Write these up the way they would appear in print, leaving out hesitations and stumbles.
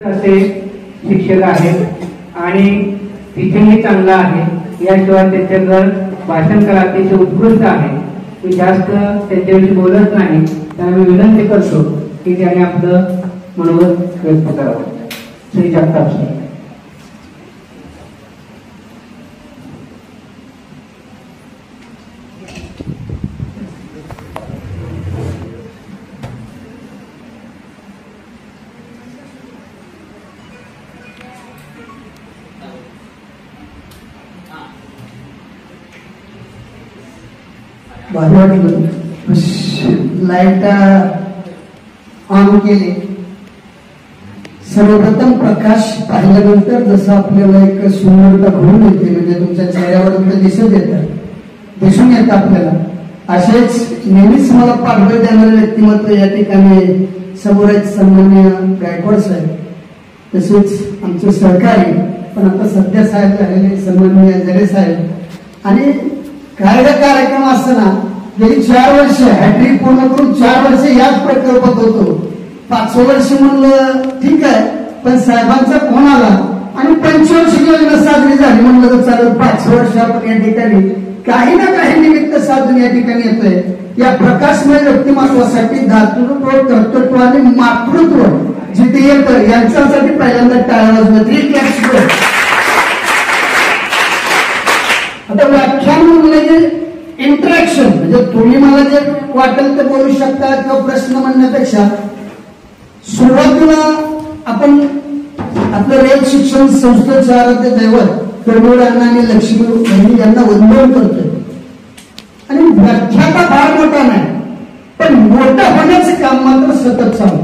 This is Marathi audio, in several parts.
असे शिक्षक आहेत आणि टीचिंगही चांगला आहे. याशिवाय त्यांच्याकडे भाषण कला अतिशय उत्कृष्ट आहे. मी जास्त त्यांच्याविषयी बोलत नाही, त्यामुळे मी विनंती करतो की त्याने आपलं मनोगत व्यक्त करावं. Shri Jagtap sir. Light on केली. सर्वप्रथम प्रकाश पाहिल्यानंतर जसं आपल्याला एक सुंदरता घडून येते, म्हणजे तुमच्या चेहऱ्यावर दिसून येतं आपल्याला, असेच नेहमीच मला पाठबळ देणारे व्यक्तिमत्व या ठिकाणी समोर आहेत. सन्माननीय गायकवाड साहेब, तसेच आमचे सहकारी पण आता सध्या साहेब झालेले सन्माननीय जरे साहेब. आणि काय कार्यक्रम असताना गेली 4 वर्ष हॅट्रिक पूर्ण करून 4 वर्ष याच प्रकल्पात होतो. 5वं वर्ष म्हणलं ठीक आहे, पण साहेबांचा फोन आला आणि 25 योजना साजरी झाली. म्हणलं तर चालेल, 5 वर्ष आपण या ठिकाणी काही ना काही निमित्त साधून या ठिकाणी येतोय. या प्रकाशमय व्यक्तिमत्वासाठी दातृत्व, कर्तृत्व आणि मातृत्व जिथे येतं यांच्यासाठी पहिल्यांदा टाळ्या वाजवत. आता व्याख्यान म्हणजे इंटरॅक्शन, म्हणजे तुम्ही मला जे वाटेल ते बोलू शकता किंवा प्रश्न म्हणण्यापेक्षा सुरुवातीला आपण आपल्या रयत शिक्षण संस्थेचे आराध्य दैवत कर्मवीर अण्णा आणि लक्ष्मी बहिणी यांना वंदन करतोय. आणि व्याख्याता फार मोठा नाही, पण मोठं होण्याचं काम मात्र सतत चालू.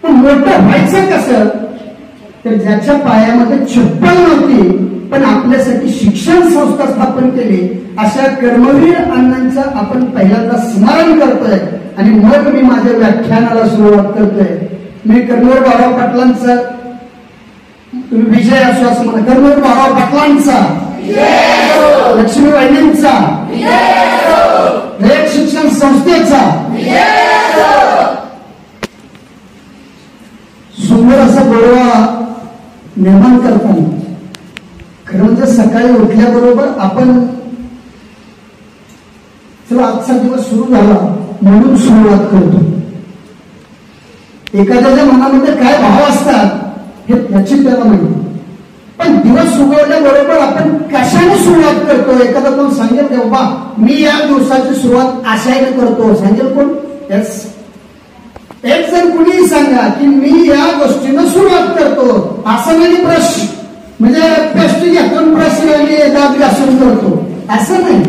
पण मोठं व्हायचं कसं, तर ज्याच्या पायामध्ये चप्पल नव्हती पण आपल्यासाठी शिक्षण संस्था स्थापन केली, अशा कर्मवीर अण्णांचं आपण पहिल्यांदा स्मरण करतोय. आणि मग मी माझ्या व्याख्यानाला सुरुवात करतोय. मी कर्मवीर भाऊराव पाटलांचा, तुम्ही विजय असो असं म्हणा, कर्मवीर भाऊराव पाटलांचा, लक्ष्मी बहिणींचा, रयत शिक्षण संस्थेचा सुंदर असा गोडवा निर्माण करताना खरं म्हणजे सकाळी उठल्याबरोबर आपण चला आजचा दिवस सुरू झाला म्हणून सुरुवात करतो. एखाद्याच्या मनामध्ये काय भाव असतात हे त्याची त्याला माहिती, पण दिवस उगवल्याबरोबर आपण कशाने सुरुवात करतो. एखादा कोण सांगेल की बाबा मी या दिवसाची सुरुवात आशयाने करतो, सांगेल कोण? यस, एक जण कुणीही सांगा की मी या गोष्टीनं सुरुवात करतो, असं नाही ब्रश म्हणजे पेस्ट घेऊन ब्रश दात घासून करतो असं नाही.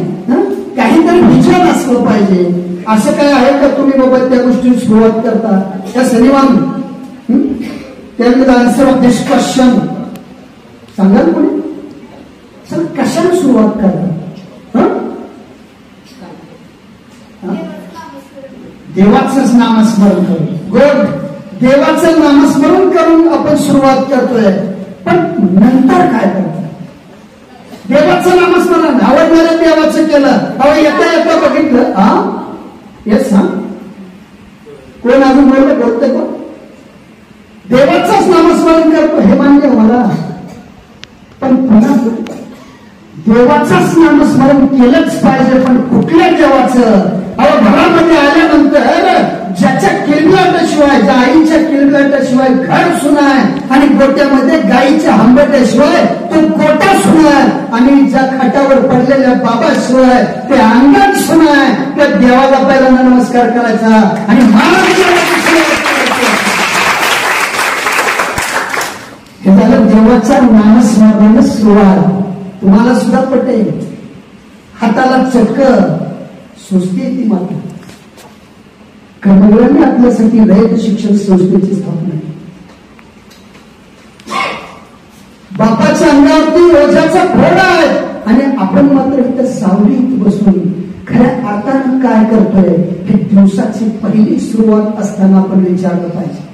काहीतरी विचार असलं पाहिजे. असं काय आहे का तुम्ही बाबा त्या गोष्टी सुरुवात करता? त्या शनिवार त्यामध्ये आन्सर ऑफ दिस क्वेश्चन सांगाल कोणी? सर कशाने सुरुवात करता? देवाचंच नामस्मरण करून. गुड, देवाचं नामस्मरण करून आपण सुरुवात करतोय. पण नंतर काय करतो? देवाचं नामस्मरण आवडणाऱ्या देवाचं केलं, अहो येता येता बघितलं. येस, कोण अजून बोलते कोण? देवाचंच नामस्मरण करतो हे मान्य मला, पण पुन्हा देवाचंच नामस्मरण केलंच पाहिजे. पण कुठल्या देवाचं? अहो घरामध्ये आल्यानंतर ज्याच्या किलबिलाटाशिवाय, ज्या आईच्या किलबिलाटाशिवाय घर सुनाय आणि गोट्यामध्ये गाईच्या हंबट्याशिवाय तो गोटा सुनाय आणि ज्या खाटावर पडलेल्या बाबाशिवाय ते अंगण सुनाय, त्या देवाला पहिल्यांदा नमस्कार करायचा आणि हे झालं देवाच्या नामस्मरणाने सुरुवात. तुम्हाला सुद्धा पटेल, हाताला चक्क सुस्ती ती मात्र कर्मवीरांनी आपल्यासाठी रयत शिक्षण संस्थेची स्थापना केली. बापाच्या अंगावरती ओझ्याचा घोडा आहे आणि आपण मात्र इथं सावलीत बसून खऱ्या अर्थानं काय करतोय हे दिवसाची पहिली सुरुवात असताना आपण विचारलं पाहिजे.